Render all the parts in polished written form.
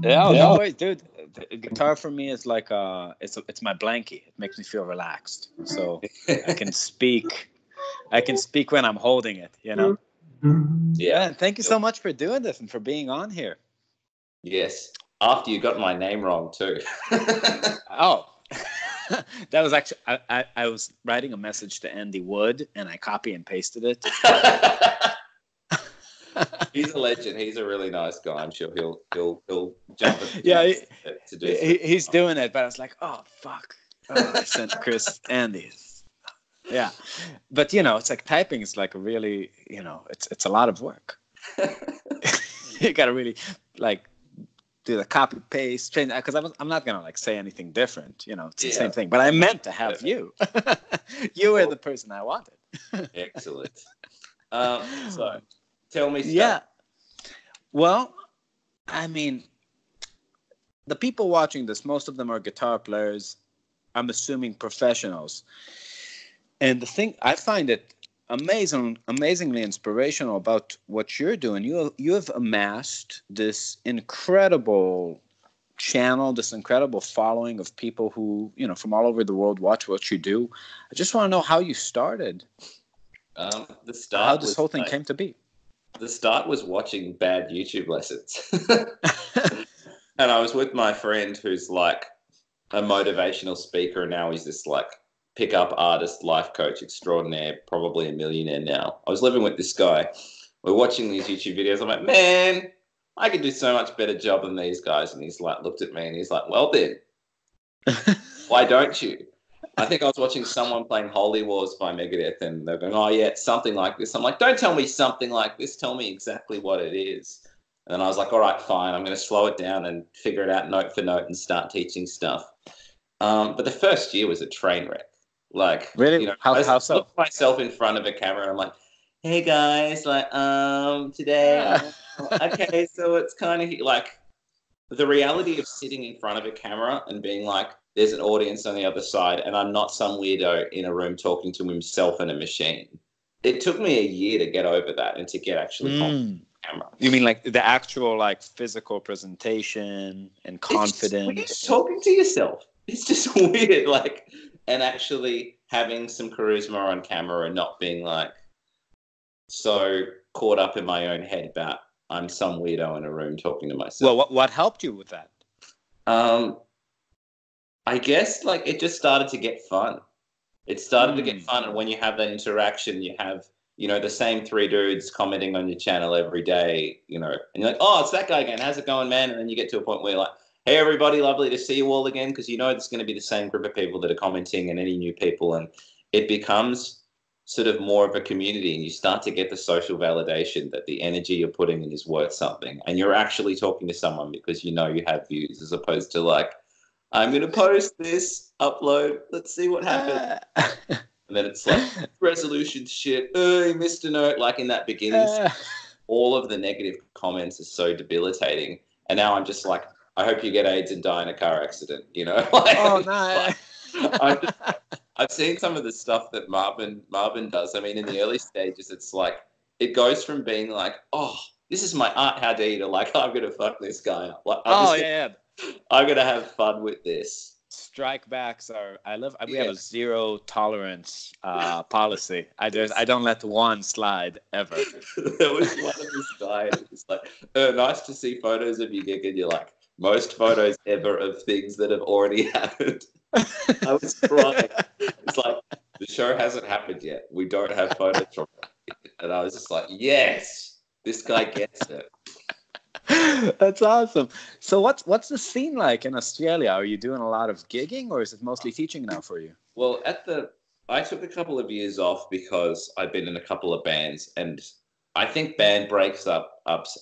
Yeah, no way, dude. The guitar for me is like it's my blankie. It makes me feel relaxed, so I can speak. I can speak when I'm holding it. You know. Yeah. Yeah. Thank you so much for doing this and for being on here. Yes. After you got my name wrong too. Oh, that was actually I was writing a message to Andy Wood and I copy and pasted it. He's a legend. He's a really nice guy. I'm sure he'll jump at Yeah, to do stuff. he's doing it, but I was like, oh fuck, I sent Chris Andy. Yeah, but it's like typing is like a really it's a lot of work. You gotta really like do the copy paste change because I'm not gonna like say anything different. It's the same thing. But I meant to have you. You were the person I wanted. Excellent. So tell me stuff. Yeah. Well, I mean, the people watching this, most of them are guitar players. I'm assuming professionals. And the thing I find it amazingly inspirational about what you're doing. You have amassed this incredible channel, this incredible following of people who from all over the world watch what you do. I just want to know how you started. The start. How this whole thing came to be. The start was watching bad YouTube lessons. And I was with my friend who's like a motivational speaker, and now he's this like pickup artist, life coach extraordinaire, probably a millionaire now. I was living with this guy. We're watching these YouTube videos. I'm like, man, I could do so much better job than these guys. And he's like, looked at me and he's like, well then, why don't you? I think I was watching someone playing Holy Wars by Megadeth, and they're going, oh yeah, it's something like this. I'm like, don't tell me something like this. Tell me exactly what it is. And then I was like, all right, fine. I'm going to slow it down and figure it out note for note and start teaching stuff. But the first year was a train wreck. Like, really? How so? I look myself in front of a camera and I'm like, hey guys, like, today, okay, so it's kind of like the reality of sitting in front of a camera and being like, there's an audience on the other side and I'm not some weirdo in a room talking to himself and a machine. It took me a year to get over that and to get actually on camera. You mean like the actual like physical presentation and confidence? It's just weird talking to yourself. It's just weird, like, and actually having some charisma on camera and not being like so caught up in my own head about I'm some weirdo in a room talking to myself. Well, what helped you with that? I guess like it just started to get fun. It started to get fun, and when you have that interaction, you have the same three dudes commenting on your channel every day, and you're like, oh, it's that guy again. How's it going, man? And then you get to a point where you're like, hey, everybody, lovely to see you all again, because it's going to be the same group of people that are commenting and any new people, and it becomes sort of more of a community, and you start to get the social validation that the energy you're putting in is worth something, and you're actually talking to someone because you have views, as opposed to like, I'm going to post this, upload, let's see what happens. And then it's like, resolution shit, you missed a note. Like in that beginning, all of the negative comments are so debilitating. And now I'm just like, I hope you get AIDS and die in a car accident, Like, oh, no. I've seen some of the stuff that Marbin does. I mean, in the early stages, it's like, it goes from being like, oh, this is my art, how dare you, to like, I'm going to fuck this guy up. Like, I'm going to have fun with this. Strike backs are. We have a zero tolerance policy. I don't let one slide ever. There was one of this guy. It's like, nice to see photos of you, gig, and you're like, most photos ever of things that have already happened. I was crying. It's like the show hasn't happened yet. We don't have photos from it, and I was just like, yes, this guy gets it. That's awesome. So what's the scene like in Australia? Are you doing a lot of gigging, or is it mostly teaching now for you? Well, I took a couple of years off because I've been in a couple of bands, and I think band breakups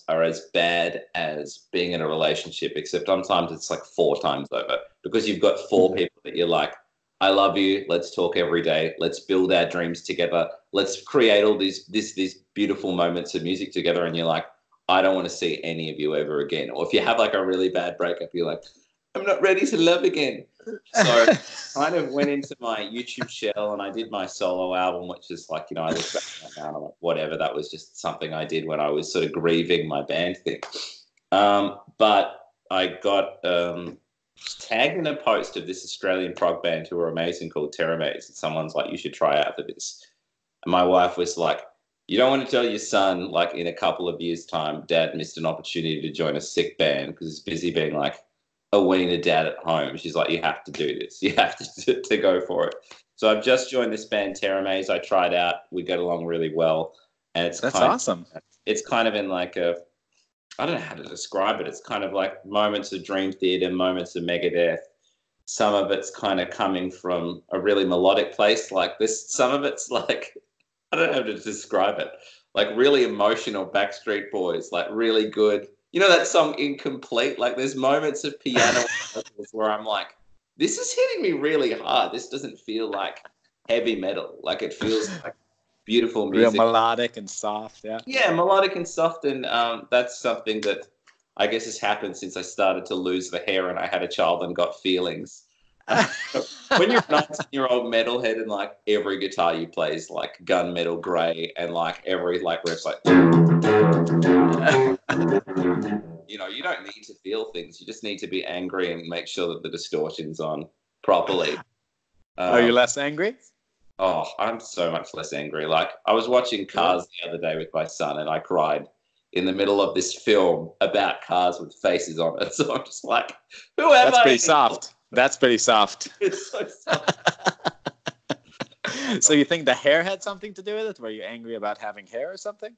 are as bad as being in a relationship, except sometimes it's like 4 times over, because you've got 4 people that you're like, I love you, let's talk every day, let's build our dreams together, let's create all these beautiful moments of music together, and you're like, I don't want to see any of you ever again. Or if you have like a really bad breakup, you're like, I'm not ready to love again. So kind of went into my YouTube shell and I did my solo album, which is like, I look back now and I'm like, whatever, that was just something I did when I was sort of grieving my band thing. But I got tagged in a post of this Australian prog band who are amazing called Teramaze. And someone's like, you should try out for this. And my wife was like, you don't want to tell your son, like, in a couple of years' time, Dad missed an opportunity to join a sick band because he's busy being like a wiener dad at home. She's like, you have to do this. You have to go for it. So I've just joined this band, Teramaze. I tried out. We get along really well. And That's awesome. It's kind of in like I don't know how to describe it. It's kind of like moments of Dream Theater, moments of Megadeth. Some of it's kind of coming from a really melodic place like this. Some of it's like, I don't know how to describe it. Like really emotional Backstreet Boys, like really good. You know that song Incomplete? Like there's moments of piano where I'm like, this is hitting me really hard. This doesn't feel like heavy metal. Like it feels like beautiful music. Real melodic and soft, yeah. Yeah, melodic and soft. And that's something that I guess has happened since I started to lose the hair and I had a child and got feelings. When you're a 19-year-old metalhead and like every guitar you play is like gunmetal grey and like every like riff's like, you know, you don't need to feel things. You just need to be angry and make sure that the distortion's on properly. Are you less angry? Oh, I'm so much less angry. Like I was watching Cars the other day with my son and I cried in the middle of this film about cars with faces on it. So I'm just like, who am I? That's pretty soft. That's pretty soft. It's so soft. So you think the hair had something to do with it? Were you angry about having hair or something?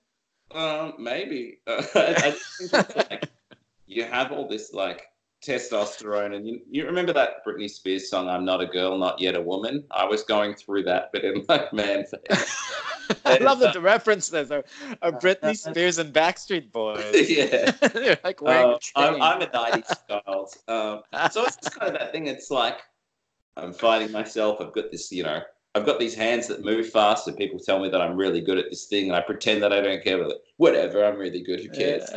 Maybe. I just think it's like you have all this like testosterone, and you remember that Britney Spears song, "I'm Not a Girl, Not Yet a Woman." I was going through that, but in like man phase. I love that the references are Britney Spears and Backstreet Boys. Yeah, they're like wearing a chain. I'm a 90s child, so it's just kind of that thing. It's like I'm fighting myself. I've got this, I've got these hands that move fast, and people tell me that I'm really good at this thing, and I pretend that I don't care. But whatever, I'm really good. Who cares?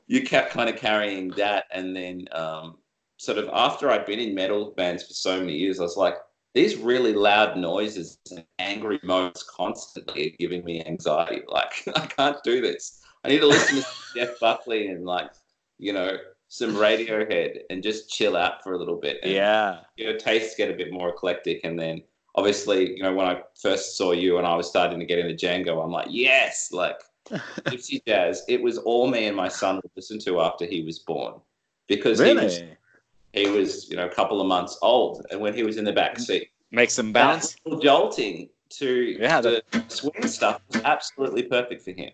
You kept kind of carrying that, and then sort of after I'd been in metal bands for so many years, I was like, these really loud noises and angry modes constantly are giving me anxiety. Like, I can't do this. I need to listen to Jeff Buckley and some Radiohead and just chill out for a little bit. And, tastes get a bit more eclectic. And then obviously, when I first saw you and I was starting to get into Django, I'm like, yes, like gypsy jazz. It was all me and my son would listen to after he was born, because he was a couple of months old, and when he was in the back seat, makes him bounce. Jolting to the swing stuff was absolutely perfect for him.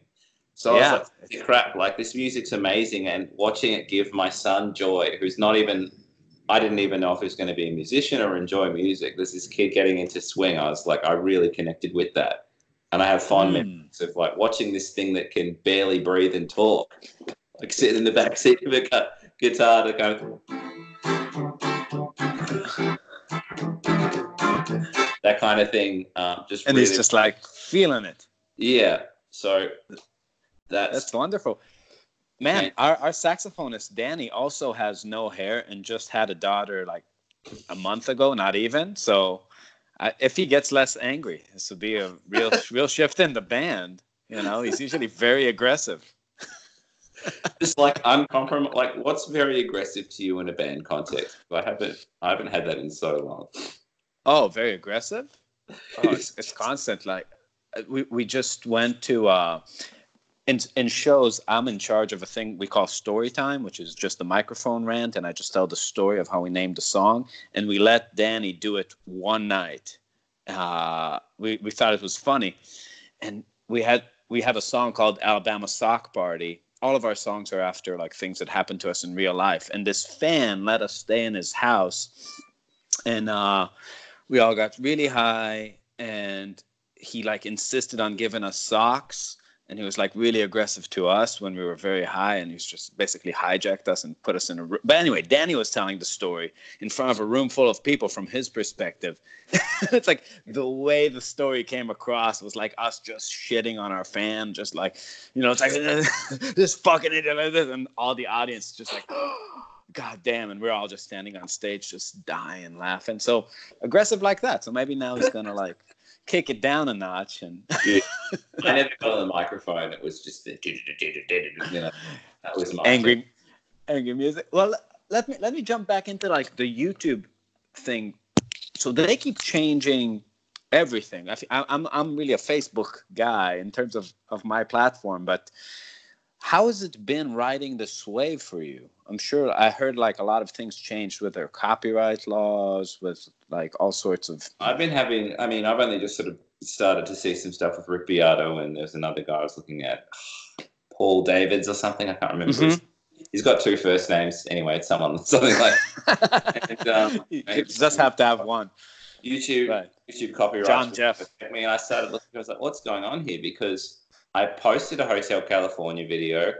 So I was like, crap, like this music's amazing, and watching it give my son joy, who's I didn't even know if he was going to be a musician or enjoy music. There's this kid getting into swing. I was like, I really connected with that. And I have fond memories of like watching this thing that can barely breathe and talk, like sitting in the back seat of a guitar to go that kind of thing. And he's just like feeling it. Yeah. So that's wonderful. Man, our saxophonist Dani also has no hair and just had a daughter like a month ago, not even. So if he gets less angry, this would be a real shift in the band. He's usually very aggressive. Just like uncompromised. Like, what's very aggressive to you in a band context? I haven't had that in so long. Oh, very aggressive. Oh, it's constant. Like we just went to in shows. I'm in charge of a thing we call story time, which is just the microphone rant, and I just tell the story of how we named the song, and we let Dani do it one night. We thought it was funny, and we have a song called Alabama Sock Party. All of our songs are after like things that happened to us in real life, and this fan let us stay in his house, and we all got really high, and he like insisted on giving us socks. And he was like really aggressive to us when we were very high, and he's just basically hijacked us and put us in a room. But anyway, Dani was telling the story in front of a room full of people from his perspective. It's like the way the story came across was like us just shitting on our fan, just like, it's like this fucking idiot, and all the audience just like God damn, and we're all just standing on stage, just dying, laughing. So aggressive like that. So maybe now he's gonna like kick it down a notch. And Yeah. I never got on the microphone. It was just the, you know, that was my angry music. Well, let me jump back into like the YouTube thing. So they keep changing everything. I'm really a Facebook guy in terms of my platform, but how has it been riding this wave for you? I'm sure I heard like a lot of things changed with their copyright laws, with like all sorts of. I've only just sort of started to see some stuff with Rick Beato, and there's another guy I was looking at, Paul Davids or something. I can't remember. Mm-hmm. He's got two first names. Anyway, it's something like. And, you just have to have one. YouTube copyright. John Jeff. And I started looking. I was like, what's going on here? Because I posted a Hotel California video,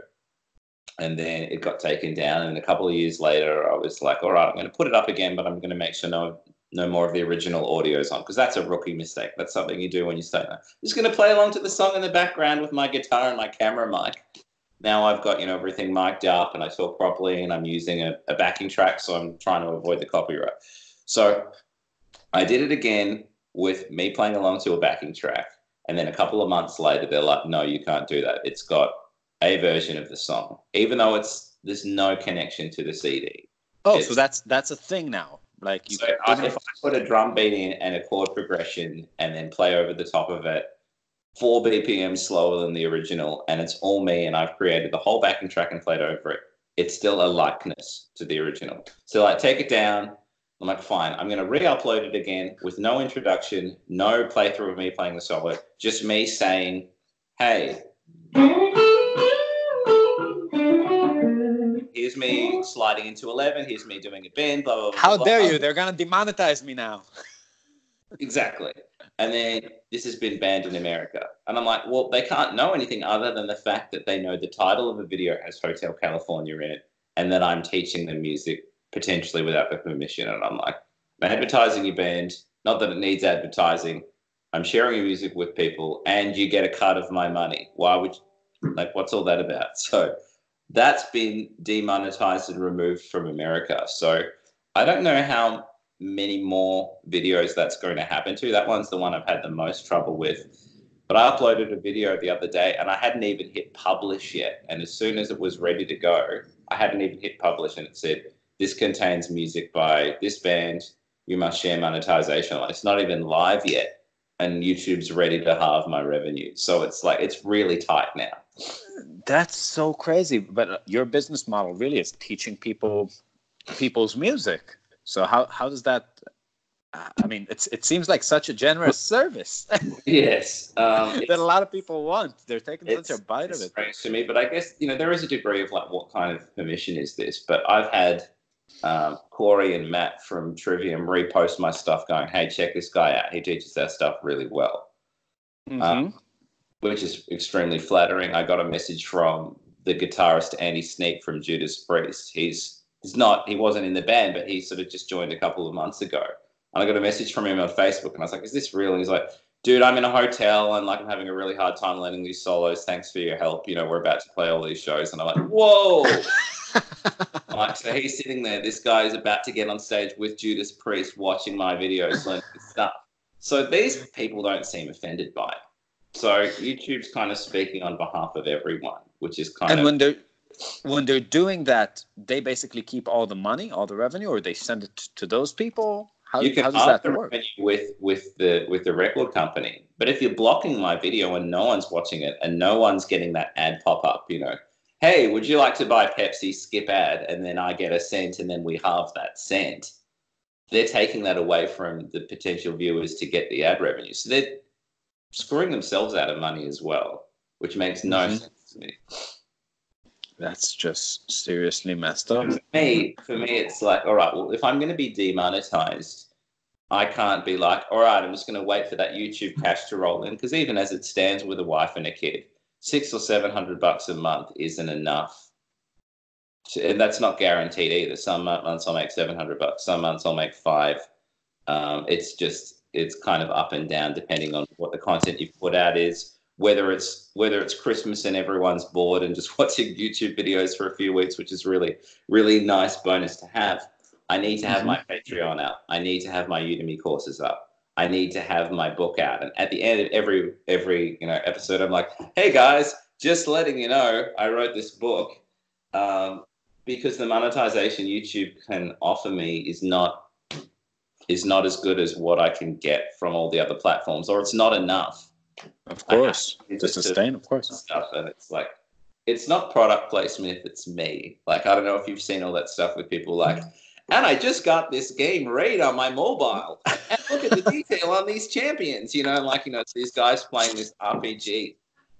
and then it got taken down. And a couple of years later, I was like, all right, I'm going to put it up again, but I'm going to make sure no more of the original audio is on, because that's a rookie mistake. That's something you do when you start. I'm just going to play along to the song in the background with my guitar and my camera mic. Now I've got, everything mic'd up and I talk properly, and I'm using a backing track, so I'm trying to avoid the copyright. So I did it again with me playing along to a backing track. And then a couple of months later, they're like, no, you can't do that. It's got a version of the song, even though there's no connection to the CD. Oh, so that's a thing now. Like if I put a drum beat in and a chord progression and then play over the top of it 4 BPM slower than the original, and it's all me, and I've created the whole backing track and played over it, it's still a likeness to the original. So I take it down. I'm like, fine, I'm going to re-upload it again with no introduction, no playthrough of me playing the solo, just me saying, hey, here's me sliding into 11, here's me doing a bend, blah, blah, blah. How dare you? They're going to demonetize me now. Exactly. And then this has been banned in America. And I'm like, well, they can't know anything other than the fact that they know the title of the video has Hotel California in it, and that I'm teaching them music potentially without their permission. And I'm like, I'm advertising your band, not that it needs advertising. I'm sharing your music with people, and you get a cut of my money. Why would you, what's all that about? So that's been demonetized and removed from America. So I don't know how many more videos that's going to happen to. That one's the one I've had the most trouble with. But I uploaded a video the other day, and I hadn't even hit publish yet. And as soon as it was ready to go, I hadn't even hit publish, and it said, this contains music by this band. You must share monetization. It's not even live yet, and YouTube's ready to halve my revenue. So it's really tight now. That's so crazy. But your business model really is teaching people's music. So how does that? It seems like such a generous service. Yes, that a lot of people want. They're taking such a bite of it. Strange to me, but I guess there is a degree of what kind of permission is this? But I've had Corey and Matt from Trivium repost my stuff, going, "Hey, check this guy out. He teaches our stuff really well," which is extremely flattering. I got a message from the guitarist Andy Sneak from Judas Priest. He wasn't in the band, but he sort of just joined a couple of months ago. And I got a message from him on Facebook, and I was like, is this real? And he's like, dude, I'm in a hotel, and I'm having a really hard time learning these solos. Thanks for your help. We're about to play all these shows. And I'm like, whoa. So he's sitting there. This guy is about to get on stage with Judas Priest watching my videos, learning this stuff. So these people don't seem offended by it. So YouTube's kind of speaking on behalf of everyone, which is kind of... And when they're doing that, they basically keep all the money, all the revenue, or they send it to those people? How does that work? With the record company. But if you're blocking my video and no one's watching it and no one's getting that ad pop up, hey, would you like to buy Pepsi? Skip ad, and then I get a cent, and then we halve that cent. They're taking that away from the potential viewers to get the ad revenue. So they're screwing themselves out of money as well, which makes no sense to me. That's just seriously messed up. For me, it's like, all right, well, if I'm going to be demonetized, I can't be like, all right, I'm just going to wait for that YouTube cash to roll in. Because even as it stands with a wife and a kid, $600 or $700 a month isn't enough. And that's not guaranteed either. Some months I'll make $700. Some months I'll make $5. It's kind of up and down depending on what the content you've put out is, whether it's Christmas and everyone's bored and just watching YouTube videos for a few weeks, which is really, really nice bonus to have. I need to have my Patreon out. I need to have my Udemy courses up. I need to have my book out. And at the end of every episode, I'm like, hey guys, just letting you know, I wrote this book, because the monetization YouTube can offer me is not as good as what I can get from all the other platforms, or it's not enough. Of course, to sustain, of course. Stuff, and it's like, it's not product placement, it's me. Like, I don't know if you've seen all that stuff with people like, and I just got this game Raid on my mobile, and look at the detail on these champions, it's these guys playing this RPG,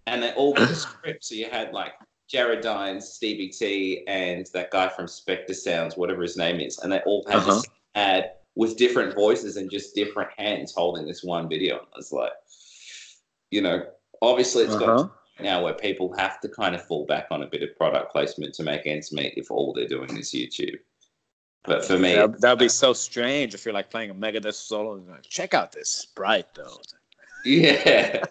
and they all got a script. So you had like Jared Dines, Stevie T, and that guy from Spectre Sounds, whatever his name is, and they all had this ad with different voices and just different hands holding this one video. I was like, obviously it's got now where people have to kind of fall back on a bit of product placement to make ends meet if all they're doing is YouTube. But for me, that would be so strange if you're like playing a Megadeth solo and like, check out this sprite though. Yeah.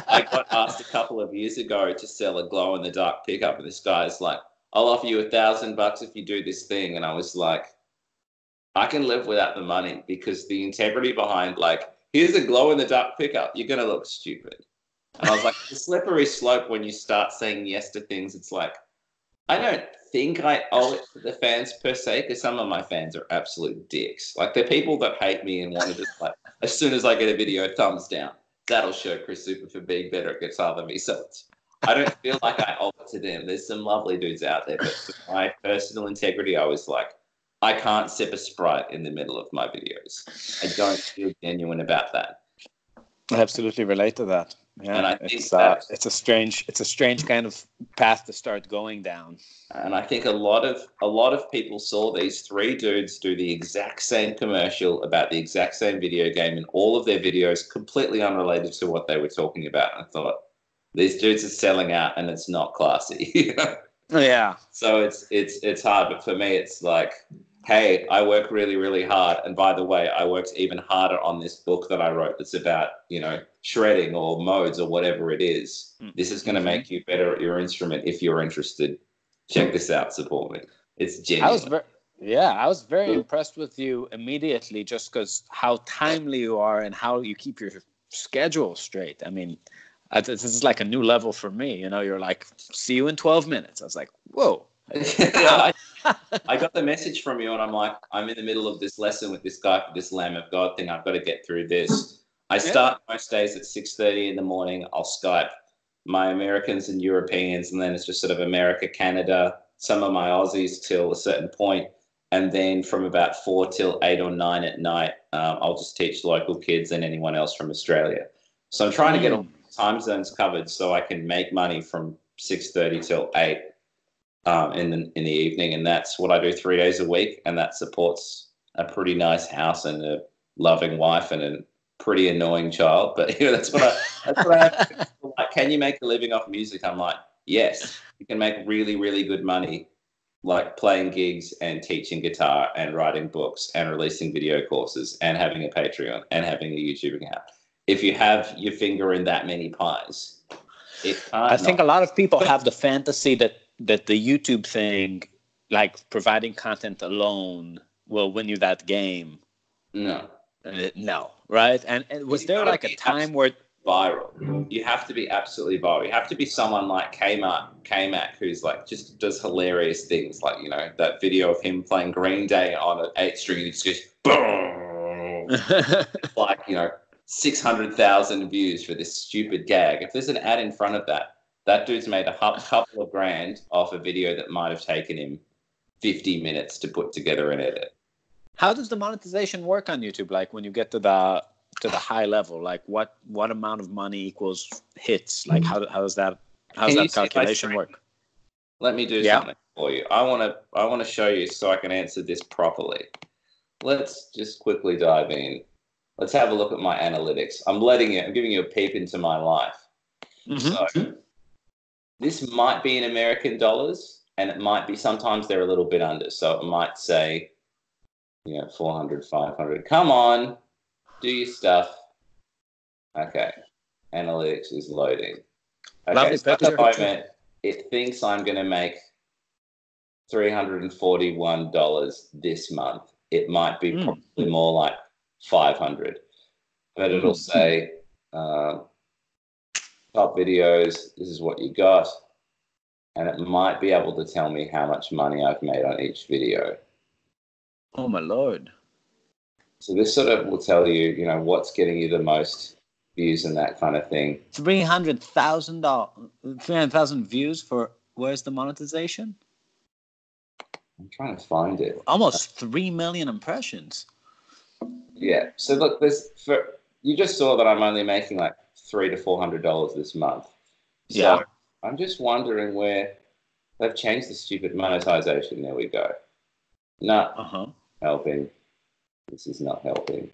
I got asked a couple of years ago to sell a glow-in-the-dark pickup, and this guy's like, I'll offer you $1,000 if you do this thing. And I was like, I can live without the money, because the integrity behind, like, here's a glow-in-the-dark pickup, you're going to look stupid. And I was like, the slippery slope when you start saying yes to things, it's like, I don't think I owe it to the fans per se, because some of my fans are absolute dicks. Like, they're people that hate me and want to just, like, as soon as I get a video, thumbs down. That'll show Chris Zoupa for being better at guitar than me. So I don't feel like I owe it to them. There's some lovely dudes out there, but for my personal integrity, I was like, I can't sip a Sprite in the middle of my videos. I don't feel genuine about that. I absolutely relate to that. Yeah, and I think it's a strange kind of path to start going down. And I think a lot of people saw these three dudes do the exact same commercial about the exact same video game, and all of their videos completely unrelated to what they were talking about. And I thought, these dudes are selling out, and it's not classy. Yeah. So it's hard, but for me, it's like, hey, I work really, really hard. And by the way, I worked even harder on this book that I wrote that's about, shredding or modes or whatever it is. This is going to make you better at your instrument if you're interested. Check this out, support me. It's genuine. I was very impressed with you immediately, just because how timely you are and how you keep your schedule straight. I mean, this is like a new level for me. You're like, see you in 12 minutes. I was like, whoa. I got the message from you, and I'm like, I'm in the middle of this lesson with this guy for this Lamb of God thing. I've got to get through this. I start most days at 6:30 in the morning. I'll Skype my Americans and Europeans, and then it's just sort of America, Canada, some of my Aussies till a certain point. And then from about 4 till 8 or 9 at night, I'll just teach local kids and anyone else from Australia. So I'm trying to get all time zones covered so I can make money from 6:30 till 8 in the evening. And that's what I do 3 days a week. And that supports a pretty nice house and a loving wife and a pretty annoying child. But that's what I have to do. Like, can you make a living off music? I'm like, yes, you can make really, really good money, like playing gigs and teaching guitar and writing books and releasing video courses and having a Patreon and having a YouTube account. If you have your finger in that many pies, I think a lot of people have the fantasy that the YouTube thing, like providing content alone, will win you that game. No, right? And was there like a time where viral? You have to be absolutely viral. You have to be someone like K-Mac, who's like just does hilarious things, like that video of him playing Green Day on an 8-string and he just goes boom, like 600,000 views for this stupid gag. If there's an ad in front of that dude's made a couple of grand off a video that might have taken him 50 minutes to put together and edit. How does the monetization work on YouTube? Like when you get to the high level, like what amount of money equals hits? Like how does that calculation work? Let me do something for you. I want to show you so I can answer this properly. Let's just quickly dive in. Let's have a look at my analytics. I'm giving you a peep into my life. Mm-hmm. So this might be in American dollars, and it might be, sometimes they're a little bit under. So it might say, 400, 500. Come on, do your stuff. Okay. Analytics is loading. Okay, so at the moment, it thinks I'm going to make $341 this month. It might be probably more like 500, but it'll say top videos. This is what you got, and it might be able to tell me how much money I've made on each video. Oh my Lord! So this sort of will tell you, you know, what's getting you the most views and that kind of thing. 300,000 views for where's the monetization? I'm trying to find it. Almost 3 million impressions. Yeah. So look, you just saw that I'm only making like $300 to $400 this month. So Yeah. I'm just wondering where they've changed the stupid monetization. There we go. No, helping. This is not helping.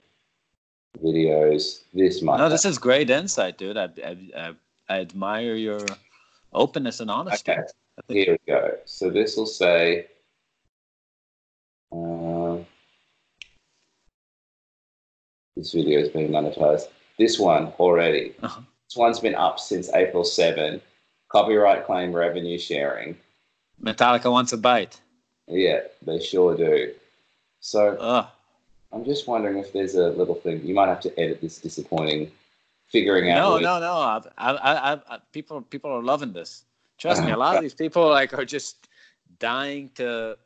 Videos. This might. No, this is great insight, dude. I admire your openness and honesty. Okay. Here we go. So this will say. This video is being monetized. This one already. This one's been up since April 7. Copyright claim revenue sharing. Metallica wants a bite. Yeah, they sure do. So I'm just wondering if there's a little thing. You might have to edit this disappointing figuring out. No. People are loving this. Trust me, a lot of these people are just dying to,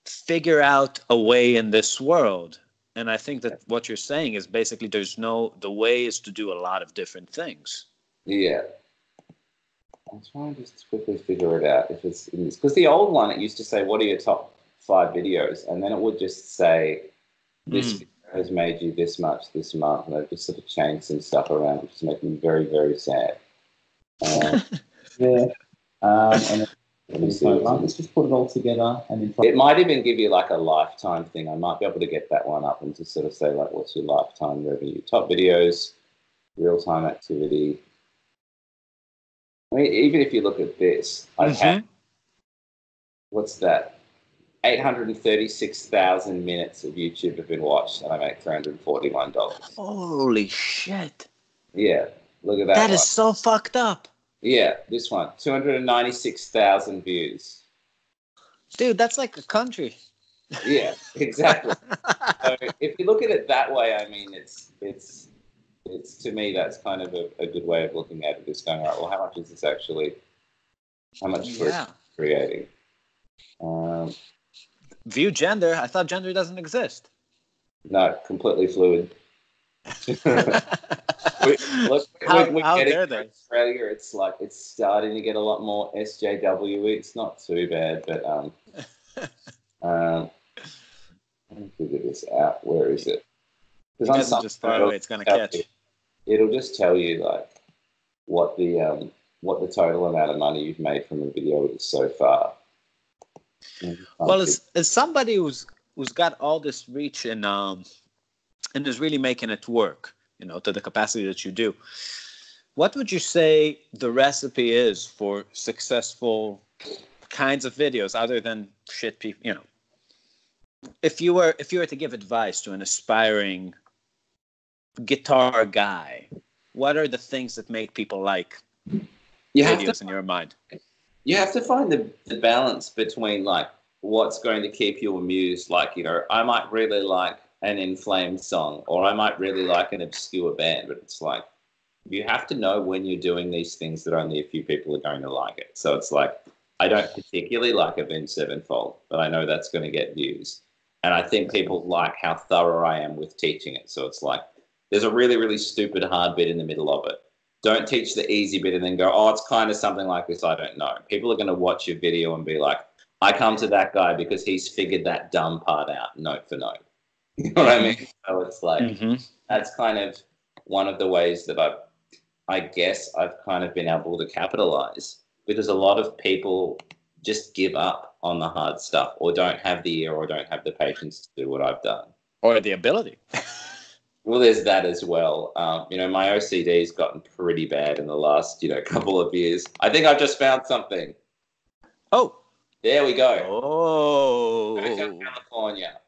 figure out a way in this world. And I think that what you're saying is basically the way is to do a lot of different things. Yeah. I'm trying to just quickly figure it out if it's in this. Because the old one, it used to say, what are your top 5 videos? And then it would just say, this video has made you this much this month. And they've just sort of changed some stuff around, which is making me very, very sad. Yeah. And let's just put it all together. And then it might even give you like a lifetime thing. I might be able to get that one up and just sort of say, like, what's your lifetime revenue? Top videos, real-time activity. I mean, even if you look at this, I've had, what's that? 836,000 minutes of YouTube have been watched, and I make $341. Holy shit. Yeah, look at that. That is so fucked up. Yeah, this one, 296,000 views. Dude, that's like a country. Yeah, exactly. So if you look at it that way, I mean, it's to me, that's kind of a good way of looking at it. It's going, all right, well, how much is this actually? How much for creating? View gender. I thought gender doesn't exist. No, completely fluid. How dare they? Australia, it's like it's starting to get a lot more SJW. It's not too bad, but let me figure this out. Where is it? Because on just far away, it's going to catch. It'll just tell you like what the total amount of money you've made from a video is so far. Well, as somebody who's got all this reach and is really making it work, to the capacity that you do, what would you say the recipe is for successful kinds of videos other than shit people? If you were to give advice to an aspiring guitar guy, what are the things that make people like videos in your mind? You have to find the balance between like what's going to keep you amused. Like, I might really like an In Flames song, or I might really like an obscure band, but it's like you have to know when you're doing these things that only a few people are going to like it. So it's like I don't particularly like Avenged Sevenfold, but I know that's going to get views. And I think people like how thorough I am with teaching it. So it's like there's a really, really stupid hard bit in the middle of it. Don't teach the easy bit and then go, oh, it's kind of something like this. I don't know. People are going to watch your video and be like, I come to that guy because he's figured that dumb part out note for note. You know what I mean? So it's like, that's kind of one of the ways that I guess I've kind of been able to capitalize, because a lot of people just give up on the hard stuff or don't have the ear or don't have the patience to do what I've done. Or the ability. Well, there's that as well. My OCD's gotten pretty bad in the last, couple of years. I think I've just found something. Oh. There we go. Oh. California.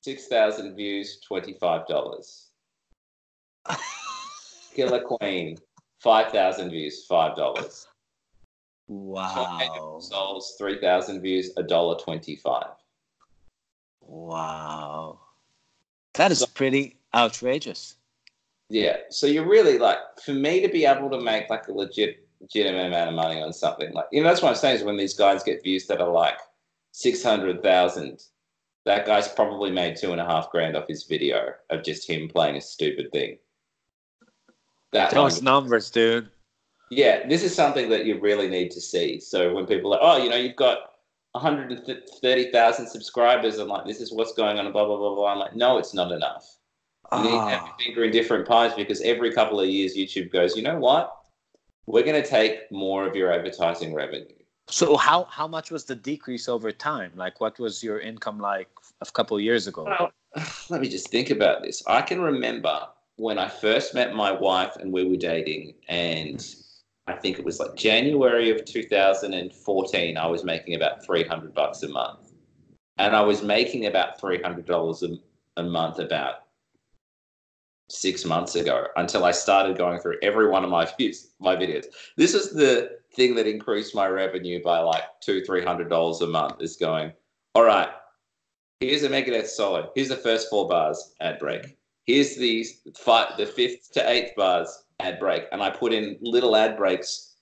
6,000 views, $25. Killer Queen, 5,000 views, $5. Wow. Souls, 3,000 views, $1.25. Wow. That is pretty outrageous. Yeah. So you're really like, for me to be able to make like a legitimate amount of money on something, like, that's what I'm saying is when these guys get views that are like 600,000, that guy's probably made $2,500 off his video of just him playing a stupid thing. Those numbers, dude. Yeah, this is something that you really need to see. So when people are like, oh, you've got 130,000 subscribers and like, this is what's going on and blah, blah, blah, blah. I'm like, no, it's not enough. You need to have your finger in different pies because every couple of years YouTube goes, you know what? We're going to take more of your advertising revenue. So how much was the decrease over time? Like, what was your income like a couple of years ago? Well, let me just think about this. I can remember when I first met my wife and we were dating, and I think it was like January of 2014, I was making about $300 a month. And I was making about $300 a month about 6 months ago until I started going through every one of my videos. This is the thing that increased my revenue by like $200-300 a month, is going, all right, here's a Megadeth solo. Here's the first 4 bars, ad break. Here's the 5th to 8th bars, ad break. And I put in little ad breaks,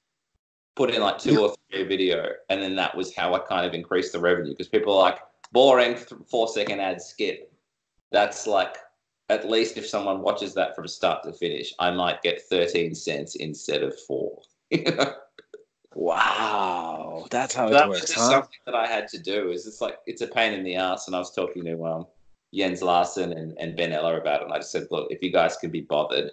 put in like 2 or 3 a video. And then that was how I kind of increased the revenue, because people are like, boring 4-second ad, skip. That's like, at least if someone watches that from start to finish, I might get 13 cents instead of 4. Wow, that's how it that works, was just huh? something that I had to do. It's a pain in the ass. And I was talking to Jens Larsen and Ben Eller about it. And I just said, look, if you guys can be bothered,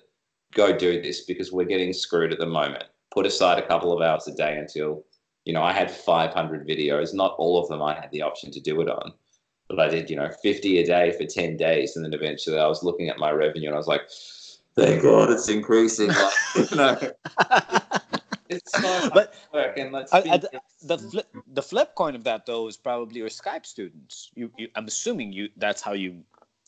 go do this, because we're getting screwed at the moment. Put aside a couple of hours a day until, I had 500 videos. Not all of them I had the option to do it on. But I did, 50 a day for 10 days. And then eventually I was looking at my revenue and I was like, thank God it's increasing. Like, it's so hard work. And the flip coin of that, though, is probably your Skype students. I'm assuming that's how you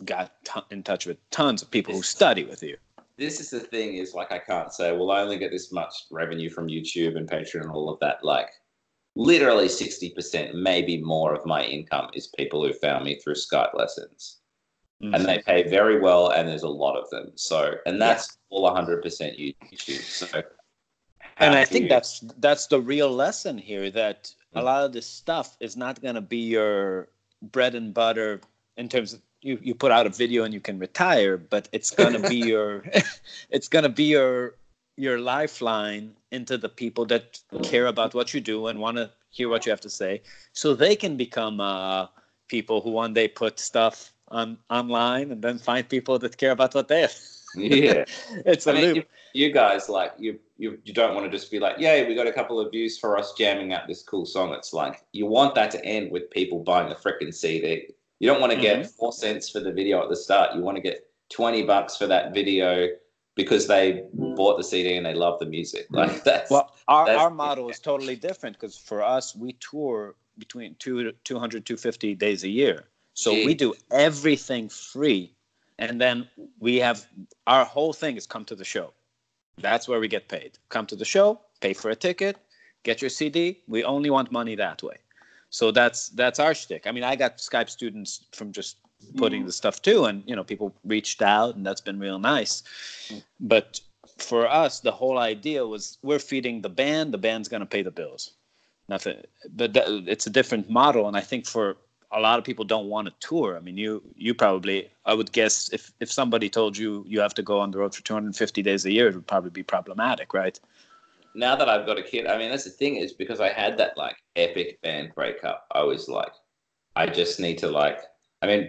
got in touch with tons of people who study with you. This is the thing, is like, I can't say, well, I only get this much revenue from YouTube and Patreon and all of that. Like, literally 60%, maybe more of my income is people who found me through Skype lessons. Mm-hmm. And they pay very well, and there's a lot of them. So, and that's all 100% YouTube. So, and I think that's the real lesson here, that a lot of this stuff is not going to be your bread and butter in terms of you put out a video and you can retire, but it's going to be your lifeline into the people that care about what you do and want to hear what you have to say, so they can become people who one day put stuff online and then find people that care about what they have. Yeah. It's a loop. You guys, like, you don't want to just be like, yay, we got a couple of views for us jamming out this cool song. It's like, you want that to end with people buying the frickin' CD. You don't want to get 4 cents for the video at the start. You want to get $20 for that video because they bought the CD and they love the music. Like, our model is totally different, because for us, we tour between 250 days a year. So we do everything free. And then we have, our whole thing is come to the show. That's where we get paid. Come to the show, pay for a ticket, get your CD. We only want money that way. So that's our shtick. I mean, I got Skype students from just putting the stuff too, and people reached out, and that's been real nice. But for us, the whole idea was, we're feeding the band's going to pay the bills. Nothing, but it's a different model, and I think for a lot of people don't want to tour. I mean, you probably, I would guess, if somebody told you have to go on the road for 250 days a year, it would probably be problematic, right? Now that I've got a kid, I mean, that's the thing, is because I had that like epic band breakup. I was like, I just need to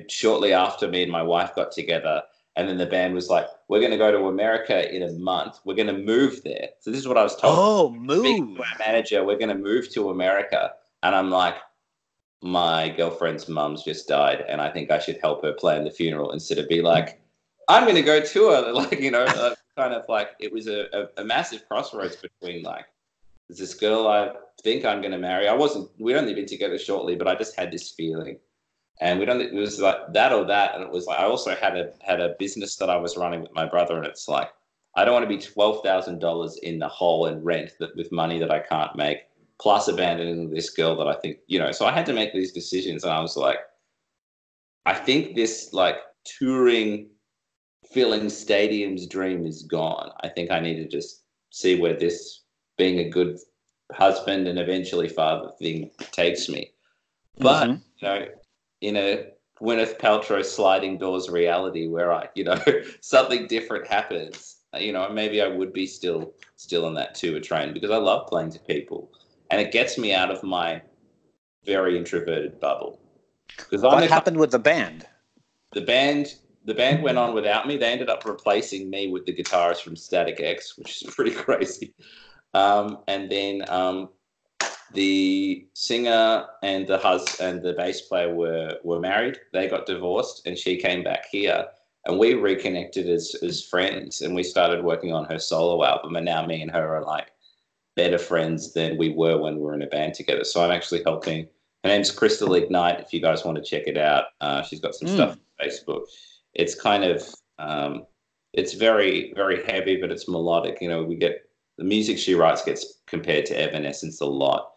shortly after me and my wife got together, and then the band was like, we're going to go to America in a month. We're going to move there. So this is what I was told. Oh, move. Speaking to our manager, we're going to move to America. And I'm like, my girlfriend's mum's just died, and I think I should help her plan the funeral instead of be like, I'm going to go tour. Like, kind of like, it was a massive crossroads between like, there's this girl I think I'm going to marry. We'd only been together shortly, but I just had this feeling, and it was like that or that. And it was like, I also had a business that I was running with my brother, and it's like, I don't want to be $12,000 in the hole in rent that with money that I can't make, plus abandoning this girl that I think, so I had to make these decisions, and I was like, I think this like touring, filling stadiums dream is gone. I think I need to just see where this being a good husband and eventually father thing takes me. But, in a Gwyneth Paltrow sliding doors reality where something different happens, maybe I would be still on that tour train, because I love playing to people and it gets me out of my very introverted bubble. Because what happened with the band? The band went on without me. They ended up replacing me with the guitarist from Static X, which is pretty crazy. And then the singer and the bass player were married. They got divorced, and she came back here, and we reconnected as friends, and we started working on her solo album. And now me and her are like better friends than we were when we were in a band together. So I'm actually helping. Her name's Crystal Ignite. If you guys want to check it out, she's got some stuff on Facebook. It's kind of it's very, very heavy, but it's melodic. We get the music she writes gets compared to Evanescence a lot,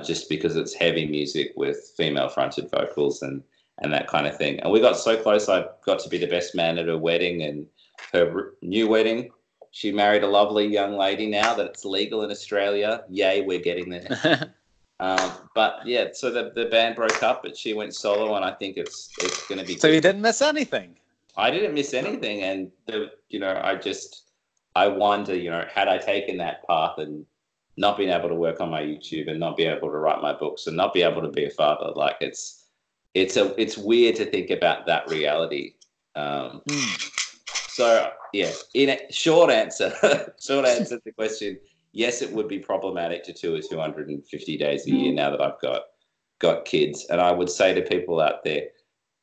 just because it's heavy music with female fronted vocals and that kind of thing. And we got so close. I got to be the best man at her wedding, and her new wedding. She married a lovely young lady now that it's legal in Australia. Yay, we're getting there. But yeah, so the band broke up, but she went solo, and I think it's going to be. So good. You didn't miss anything. I didn't miss anything, and I wonder, had I taken that path and not been able to work on my YouTube and not be able to write my books and not be able to be a father, like it's weird to think about that reality. So yeah, short answer to the question. Yes, it would be problematic to tour 250 days a year now that I've got kids. And I would say to people out there,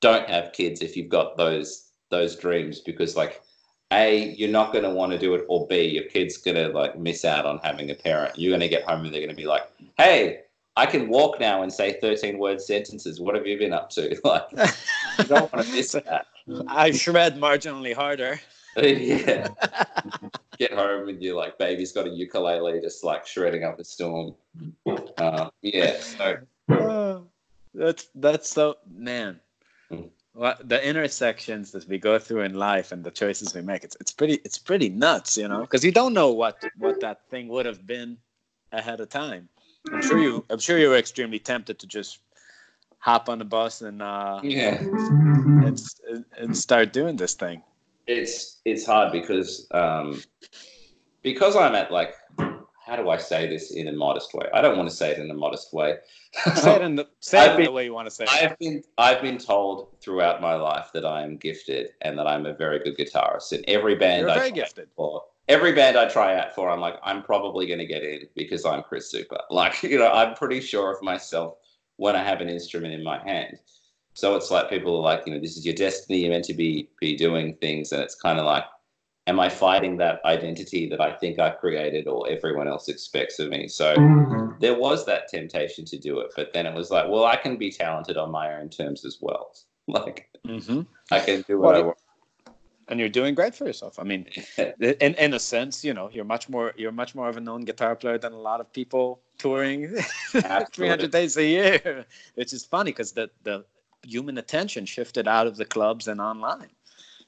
don't have kids if you've got those dreams, because like, A, you're not going to want to do it, or B, your kid's going to like miss out on having a parent. You're going to get home and they're going to be like, hey, I can walk now and say 13-word sentences. What have you been up to? Like, you don't want to miss that. I shred marginally harder. Yeah. Get home and your like baby's got a ukulele just like shredding up a storm. Yeah. So that's so, man. Well, the intersections that we go through in life and the choices we make, it's pretty nuts, because you don't know what that thing would have been ahead of time. I'm sure you were extremely tempted to just hop on the bus and and start doing this thing. It's hard because I'm at like, how do I say this in a modest way? I don't want to say it in a modest way. Say it in the way you want to say it. I've been told throughout my life that I am gifted and that I'm a very good guitarist. In every band every band I try out for, I'm like, I'm probably going to get in because I'm Chris Zoupa. Like, I'm pretty sure of myself when I have an instrument in my hand. So it's like people are like, this is your destiny. You're meant to be doing things. And it's kind of like, am I fighting that identity that I think I've created or everyone else expects of me? So there was that temptation to do it. But then it was like, well, I can be talented on my own terms as well. Like, I can do what I want. And you're doing great for yourself. I mean, in a sense, you're much more of a known guitar player than a lot of people touring 300 days a year, which is funny because the human attention shifted out of the clubs and online.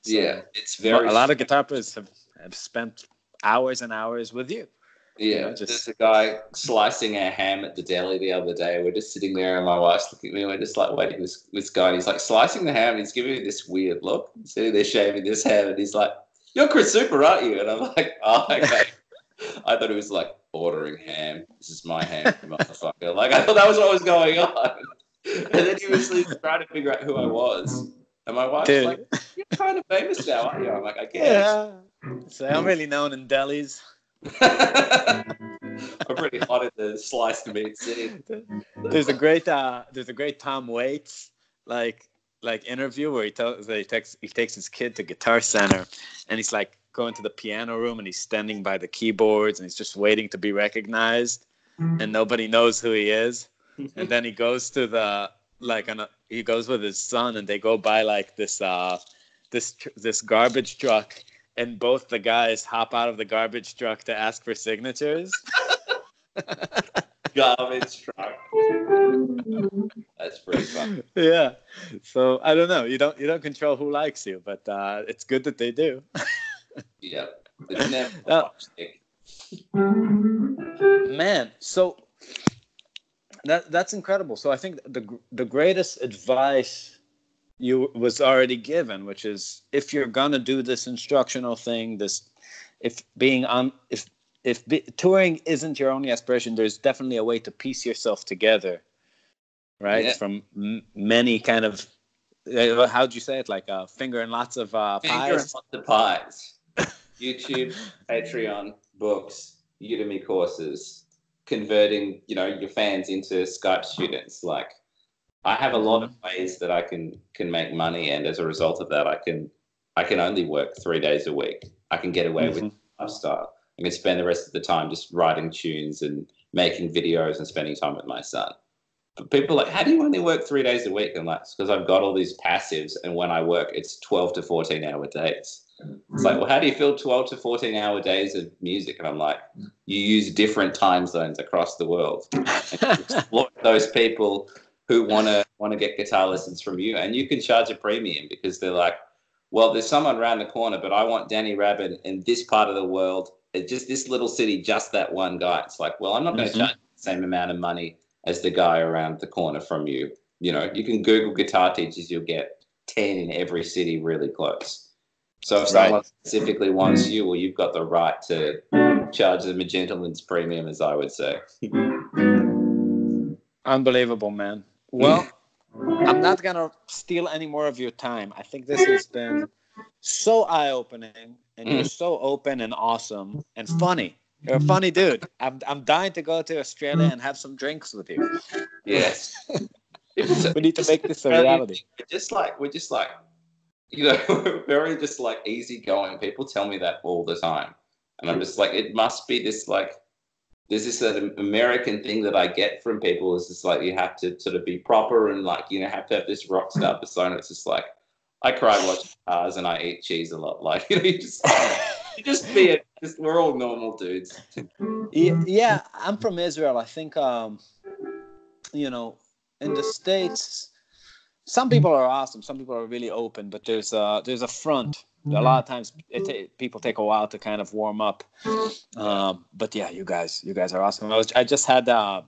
So yeah, it's very. A lot of guitar players have spent hours and hours with you. Yeah, there's a guy slicing a ham at the deli the other day. We're just sitting there, and my wife's looking at me. And we're just like waiting. This guy, and he's like slicing the ham. And he's giving me this weird look. He's sitting there shaving this ham, and he's like, "You're Chris Zoupa, aren't you?" And I'm like, "Oh, okay." I thought he was like ordering ham. This is my ham, motherfucker. Like I thought that was what was going on. And then he was trying to figure out who I was. And my wife's like, "You're kind of famous now, aren't you?" I'm like, "I guess." Yeah. So I'm really known in delis. I'm pretty hot in the sliced meat scene. There's a great Tom Waits interview where he takes his kid to Guitar Center, and he's like going to the piano room and he's standing by the keyboards and he's just waiting to be recognized, and nobody knows who he is. And then he goes to he goes with his son and they go by like this garbage truck. and both the guys hop out of the garbage truck to ask for signatures. Garbage truck. That's pretty fun. Yeah. So I don't know. You don't control who likes you, but it's good that they do. Yeah. It's never a much thing. Man, so that's incredible. So I think the greatest advice you was already given, which is if you're gonna do this instructional thing, touring isn't your only aspiration, there's definitely a way to piece yourself together, right? Yeah. From many kind of how'd you say it? Like finger and lots of pies. Finger and lots of pies. YouTube, Patreon, books, Udemy courses, converting, your fans into Skype students. Like, I have a lot of ways that I can make money, and as a result of that, I can only work 3 days a week. I can get away with lifestyle. I can spend the rest of the time just writing tunes and making videos and spending time with my son. But people are like, how do you only work 3 days a week? I'm like, it's because I've got all these passives, and when I work, it's 12 to 14 hour days. It's like, well, how do you fill 12 to 14 hour days of music? And I'm like, you use different time zones across the world. And you exploit those people who want to get guitar lessons from you, and you can charge a premium because they're like, well, there's someone around the corner, but I want Dani Rabin in this part of the world. It's just this little city, just that one guy. It's like, well, I'm not going to charge the same amount of money as the guy around the corner from you. You can Google guitar teachers, you'll get 10 in every city really close. So if someone specifically wants you, well, you've got the right to charge them a gentleman's premium, as I would say. Unbelievable, man. Well, I'm not going to steal any more of your time. I think this has been so eye-opening, and you're so open and awesome and funny. You're a funny dude. I'm dying to go to Australia and have some drinks with you. Yes. We need to make this a reality. We're just like, we're very just like easygoing. People tell me that all the time. And I'm just like, it must be this like, there's this American thing that I get from people is just like, you have to sort of be proper and like, have to have this rock star persona. It's just like, I cry watching cars and I eat cheese a lot. Like, we're all normal dudes. Yeah, I'm from Israel. I think, in the States, some people are awesome. Some people are really open, but there's a front. A lot of times, people take a while to kind of warm up. But yeah, you guys are awesome. I just had, that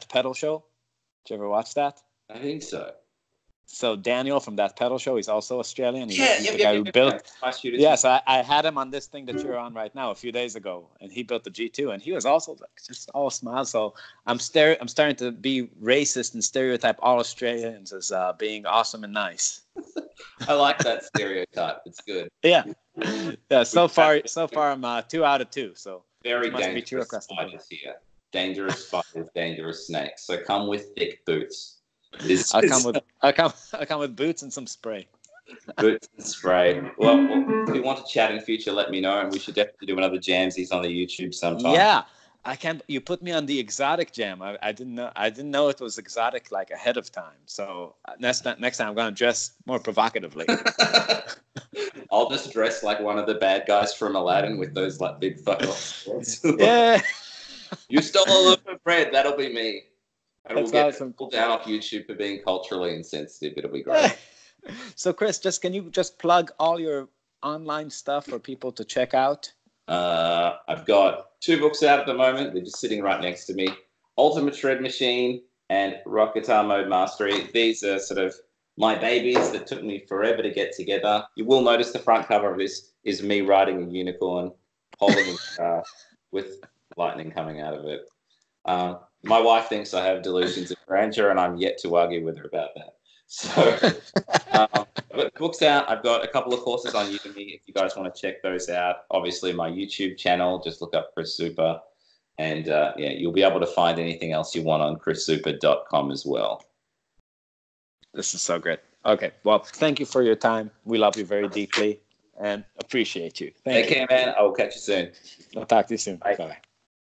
pedal show. Did you ever watch that? I think so. So Daniel from that pedal show, he's also Australian. He's the guy who built. So I had him on this thing that you're on right now a few days ago, and he built the G2, and he was also like just all smiles. So I'm starting to be racist and stereotype all Australians as being awesome and nice. I like that stereotype. It's good. Yeah. So far I'm 2 out of 2. So very dangerous spiders here. Dangerous spiders, dangerous snakes. So come with thick boots. I'll come with boots and some spray. Boots and spray. Well, if you want to chat in future, let me know, and we should definitely do another jamsies on the YouTube sometime. Yeah, I can. You put me on the exotic jam. I didn't know it was exotic like ahead of time. So next time I'm gonna dress more provocatively. I'll just dress like one of the bad guys from Aladdin with those like big fuck off. Yeah. You stole a loaf of bread. That'll be me. And That's we'll get awesome. people down off YouTube for being culturally insensitive. It'll be great. So, Chris, can you plug all your online stuff for people to check out? I've got 2 books out at the moment. They're just sitting right next to me. Ultimate Shred Machine and Rock Guitar Mode Mastery. These are sort of my babies that took me forever to get together. You will notice the front cover of this is me riding a unicorn, holding a guitar with lightning coming out of it. My wife thinks I have delusions of grandeur, and I'm yet to argue with her about that. So, I've got books out. I've got a couple of courses on Udemy if you guys want to check those out. Obviously, my YouTube channel, just look up Chris Zoupa. And, you'll be able to find anything else you want on chriszoupa.com as well. This is so great. Okay, well, thank you for your time. We love you very deeply and appreciate you. Take care, man. I will catch you soon. I'll talk to you soon. Bye. Bye-bye.